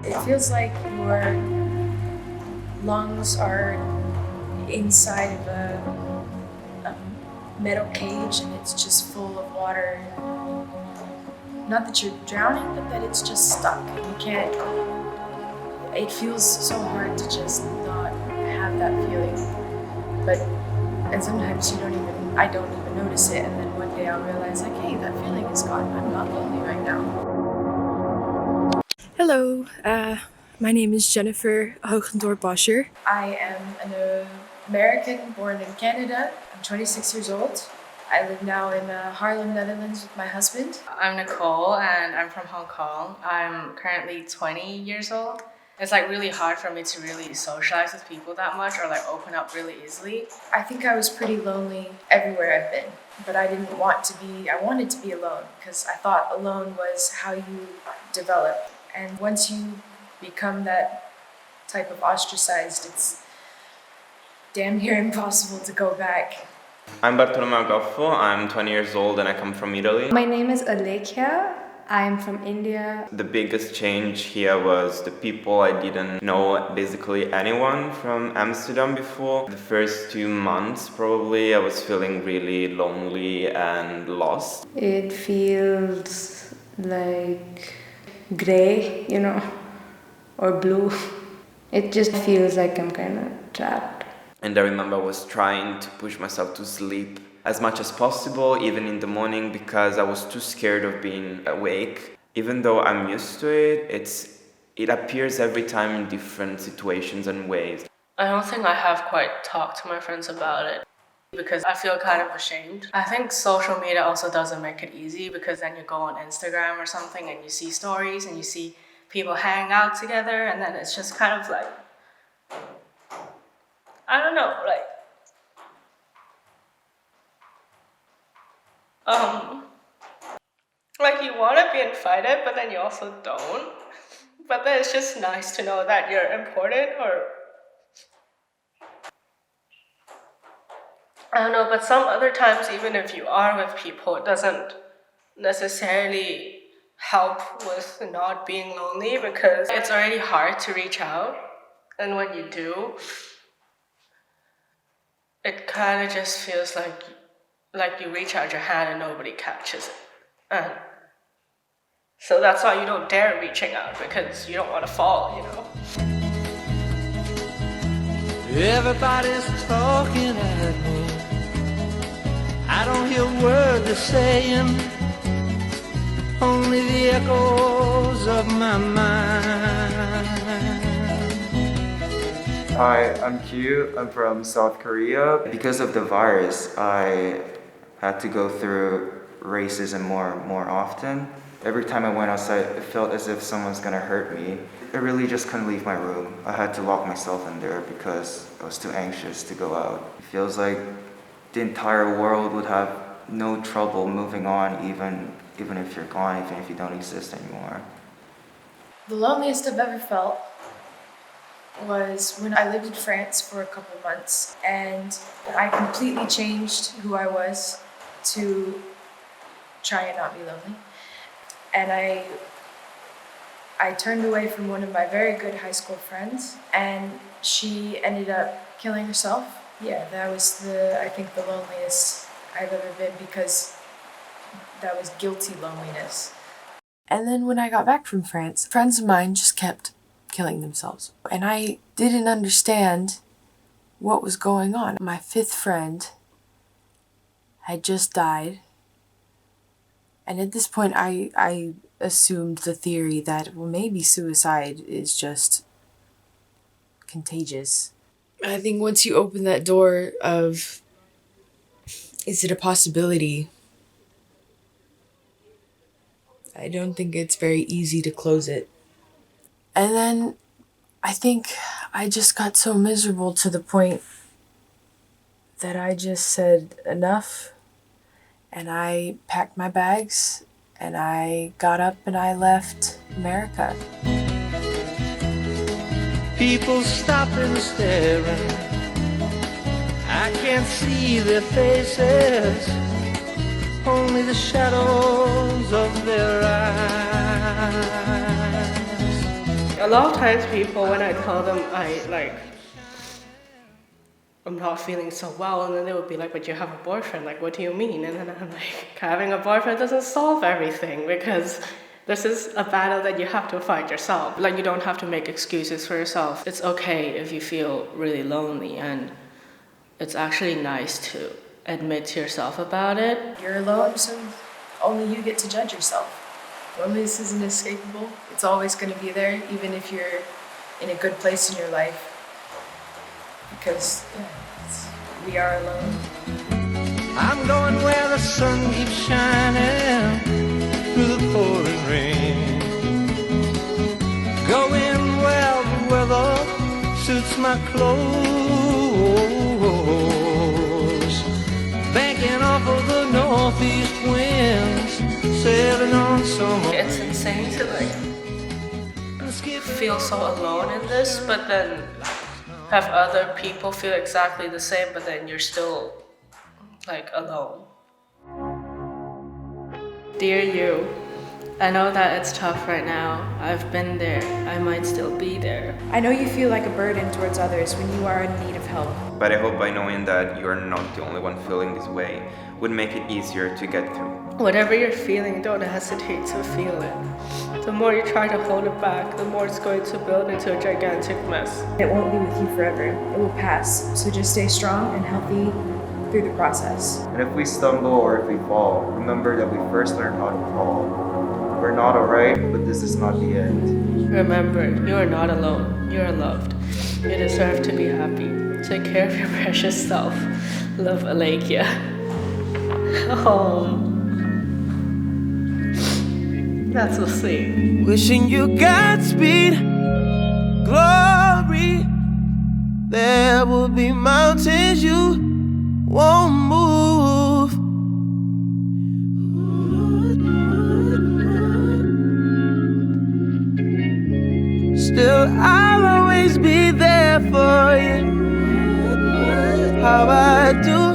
It feels like your lungs are inside of a metal cage and it's just full of water. Not that you're drowning, but that it's just stuck. You can't. It feels so hard to just not have that feeling. And sometimes I don't even notice it, and then one day I'll realize, like, hey, that feeling is gone. I'm not lonely right now. Hello, my name is Jennifer Hogendorp-Boscher. I am an American born in Canada. I'm 26 years old. I live now in Haarlem, Netherlands with my husband. I'm Nicole and I'm from Hong Kong. I'm currently 20 years old. It's like really hard for me to really socialize with people that much or like open up really easily. I think I was pretty lonely everywhere I've been, but I didn't want to be, I wanted to be alone because I thought alone was how you develop. And once you become that type of ostracized, it's damn near impossible to go back. I'm Bartolomeo Goffo, I'm 20 years old and I come from Italy. My name is Alekhya, I'm from India. The biggest change here was the people. I didn't know basically anyone from Amsterdam before. The first 2 months probably I was feeling really lonely and lost. It feels like gray, or blue. It just feels like I'm kind of trapped. And I remember I was trying to push myself to sleep as much as possible, even in the morning, because I was too scared of being awake. Even though I'm used to it, it appears every time in different situations and ways. I don't think I have quite talked to my friends about it because I feel kind of ashamed. I think social media also doesn't make it easy because then you go on Instagram or something and you see stories and you see people hanging out together and then it's just kind of like, I don't know, like you want to be invited, but then you also don't. But then it's just nice to know that you're important, or I don't know. But some other times, even if you are with people, it doesn't necessarily help with not being lonely because it's already hard to reach out, and when you do, it kind of just feels like you reach out your hand and nobody catches it. And so that's why you don't dare reaching out because you don't want to fall, Everybody's talking at me. I don't hear a word they're saying, only the echoes of my mind. Hi, I'm Q. I'm from South Korea. Because of the virus, I had to go through racism more often. Every time I went outside, it felt as if someone's gonna hurt me. I really just couldn't leave my room. I had to lock myself in there because I was too anxious to go out. It feels like the entire world would have no trouble moving on, even if you're gone, even if you don't exist anymore. The loneliest I've ever felt was when I lived in France for a couple months and I completely changed who I was to try and not be lonely. And I turned away from one of my very good high school friends and she ended up killing herself. Yeah, that was I think the loneliest I've ever been because that was guilty loneliness. And then when I got back from France, friends of mine just kept killing themselves. And I didn't understand what was going on. My 5th friend had just died. And at this point, I assumed the theory that, well, maybe suicide is just contagious. I think once you open that door of, is it a possibility? I don't think it's very easy to close it. And then I think I just got so miserable to the point that I just said enough. And I packed my bags and I got up and I left America. People stopping staring, I can't see their faces, only the shadows of their eyes. A lot of times people, when I tell them I'm not feeling so well, and then they would be like, but you have a boyfriend, like, what do you mean? And then I'm like, having a boyfriend doesn't solve everything, because this is a battle that you have to fight yourself. Like, you don't have to make excuses for yourself. It's okay if you feel really lonely, and it's actually nice to admit to yourself about it. You're alone, so only you get to judge yourself. Loneliness isn't escapable. It's always going to be there, even if you're in a good place in your life. Because we are alone. I'm going where the sun keeps shining through the pouring rain. Going where the weather suits my clothes. Banking off of the northeast winds, sailing on summer. It's insane to feel so alone in this, but then have other people feel exactly the same, but then you're still alone. Dear you, I know that it's tough right now. I've been there. I might still be there. I know you feel like a burden towards others when you are in need of help. But I hope by knowing that you're not the only one feeling this way would make it easier to get through. Whatever you're feeling, don't hesitate to feel it. The more you try to hold it back, the more it's going to build into a gigantic mess. It won't be with you forever. It will pass. So just stay strong and healthy through the process. And if we stumble or if we fall, remember that we first learned how to fall. We're not alright, but this is not the end. Remember, you are not alone. You are loved. You deserve to be happy. Take care of your precious self. Love, Alekia. Oh. That's so sweet. Wishing you Godspeed, glory. There will be mountains you won't move. Still, I'll always be there for you. How I do.